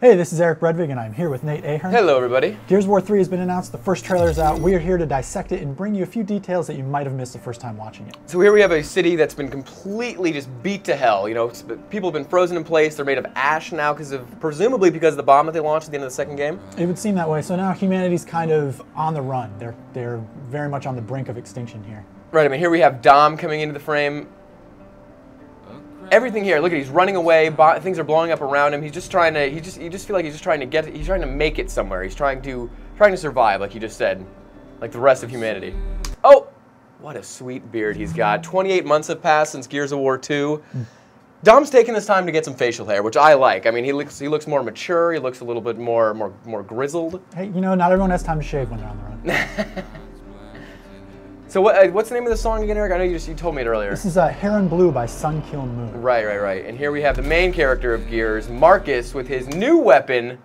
Hey, this is Eric Bredvig, and I'm here with Nate Ahern. Hello, everybody. Gears of War 3 has been announced. The first trailer is out. We are here to dissect it and bring you a few details that you might have missed the first time watching it. So here we have a city that's been completely just beat to hell. You know, people have been frozen in place. They're made of ash now presumably because of the bomb that they launched at the end of the second game. It would seem that way. So now humanity's kind of on the run. They're very much on the brink of extinction here. Right. I mean, here we have Dom coming into the frame. Everything here, look at, he's running away, things are blowing up around him. He's just trying to, you just feel like he's just trying to he's trying to make it somewhere. He's trying to survive, like you just said, like the rest of humanity. Oh, what a sweet beard he's got. 28 months have passed since Gears of War 2. Dom's taking this time to get some facial hair, which I like. I mean, he looks more mature. He looks a little bit more grizzled. Hey, you know, not everyone has time to shave when they're on the run. So what's the name of the song again, Eric? I know you told me it earlier. This is Heron Blue by Sun Kil Moon. Right. And here we have the main character of Gears, Marcus, with his new weapon,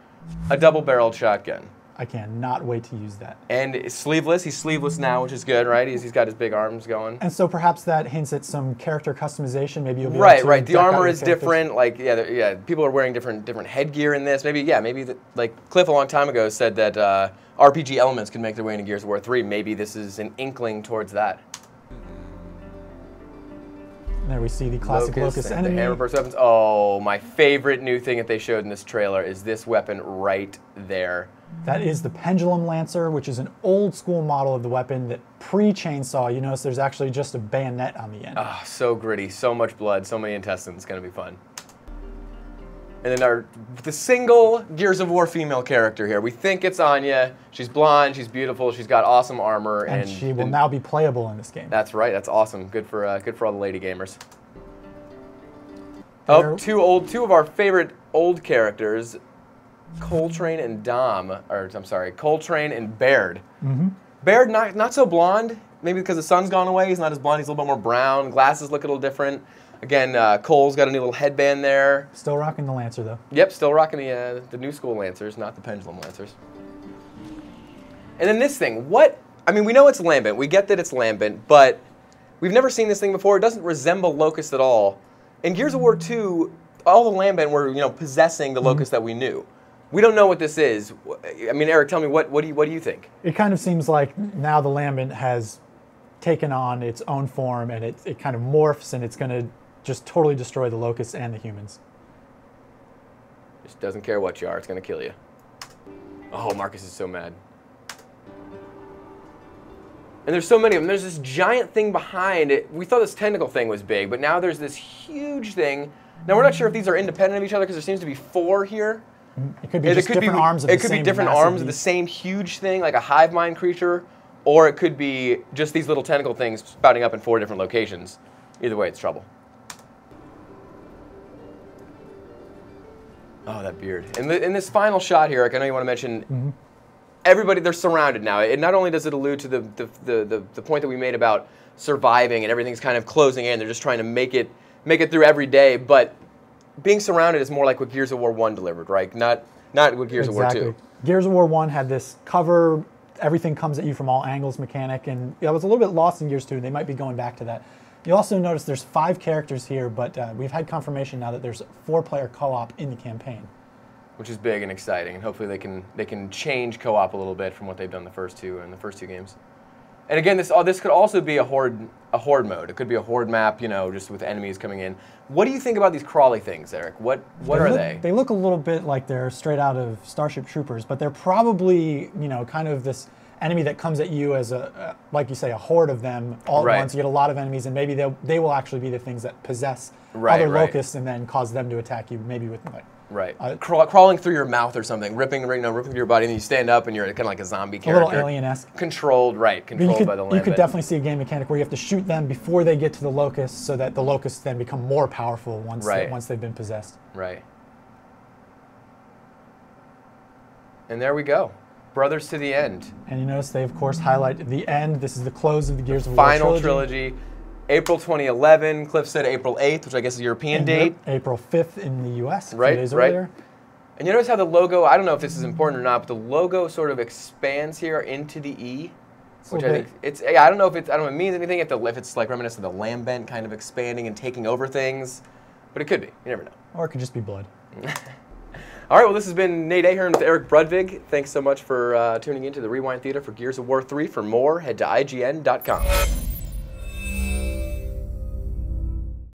a double-barreled shotgun. I cannot wait to use that. And sleeveless. He's sleeveless now, which is good, right? He's got his big arms going. And so perhaps that hints at some character customization. Maybe you'll be able to right. The armor is characters. different. Like yeah. People are wearing different headgear in this. Maybe like Cliff a long time ago said that RPG elements can make their way into Gears of War 3. Maybe this is an inkling towards that. There we see the classic Locust enemy. The hammer-burst weapons. Oh, my favorite new thing that they showed in this trailer is this weapon right there. That is the Pendulum Lancer, which is an old school model of the weapon that pre-chainsaw, you notice there's actually just a bayonet on the end. Ah, oh, so gritty, so much blood, so many intestines. It's gonna be fun. And then the single Gears of War female character here. We think it's Anya. She's blonde, she's beautiful, she's got awesome armor, and she will now be playable in this game. That's right. That's awesome. Good for all the lady gamers. Oh, two of our favorite old characters, Coltrane and Coltrane and Baird. Mm-hmm. Baird not so blonde. Maybe because the sun's gone away. He's not as blonde. He's a little bit more brown. Glasses look a little different. Again, Cole's got a new little headband there. Still rocking the Lancer, though. Yep, still rocking the new school Lancers, not the Pendulum Lancers. And then this thing, I mean, we know it's Lambent. We get that it's Lambent, but we've never seen this thing before. It doesn't resemble Locust at all. In Gears of War 2, all the Lambent were, possessing the Locust that we knew. We don't know what this is. I mean, Eric, tell me, what do you think? It kind of seems like now the Lambent has taken on its own form, and it kind of morphs, and it's going to just totally destroy the Locusts and the humans. Just doesn't care what you are. It's going to kill you. Oh, Marcus is so mad. And there's so many of them. There's this giant thing behind it. We thought this tentacle thing was big, but now there's this huge thing. Now, we're not sure if these are independent of each other because there seems to be 4 here. It could be different arms of the same. It could be different arms of the same huge thing, like a hive mind creature, or it could be just these little tentacle things spouting up in 4 different locations. Either way, it's trouble. Oh, that beard. In this final shot here, Eric, I know you want to mention, everybody, they're surrounded now. It not only does it allude to the point that we made about surviving and everything's kind of closing in, they're just trying to make it through every day, but being surrounded is more like what Gears of War 1 delivered, right? Not what Gears of War 2. Gears of War 1 had this cover, everything comes at you from all angles mechanic, and it was a little bit lost in Gears 2. They might be going back to that. You also notice there's 5 characters here, but we've had confirmation now that there's 4-player co-op in the campaign. Which is big and exciting, and hopefully they can change co-op a little bit from what they've done in the first two games. And again, this could also be a horde mode. It could be a horde map, just with enemies coming in. What do you think about these crawly things, Eric? What are they? They look a little bit like they're straight out of Starship Troopers, but they're probably, kind of this enemy that comes at you as like you say, a horde of them all at once. You get a lot of enemies, and maybe they will actually be the things that possess other locusts and then cause them to attack you, maybe with like. Right. Crawling through your mouth or something, ripping your body, and then you stand up and you're kind of like a zombie character. A little alien-esque. Controlled by the Lambent. You could definitely see a game mechanic where you have to shoot them before they get to the locusts so that the locusts then become more powerful once they've been possessed. Right. And there we go. Brothers to the end. And you notice they, of course, highlight the end. This is the close of the Gears of War final trilogy. April 2011. Cliff said April 8th, which I guess is a European date. April 5th in the US, a few days earlier. And you notice how the logo, I don't know if this is important or not, but the logo sort of expands here into the E. Which I think I don't know if it means anything, if it's like reminiscent of the Lambent kind of expanding and taking over things. But it could be. You never know. Or it could just be blood. All right, well, this has been Nate Ahern with Eric Brudvig. Thanks so much for tuning into the Rewind Theater for Gears of War 3. For more, head to IGN.com.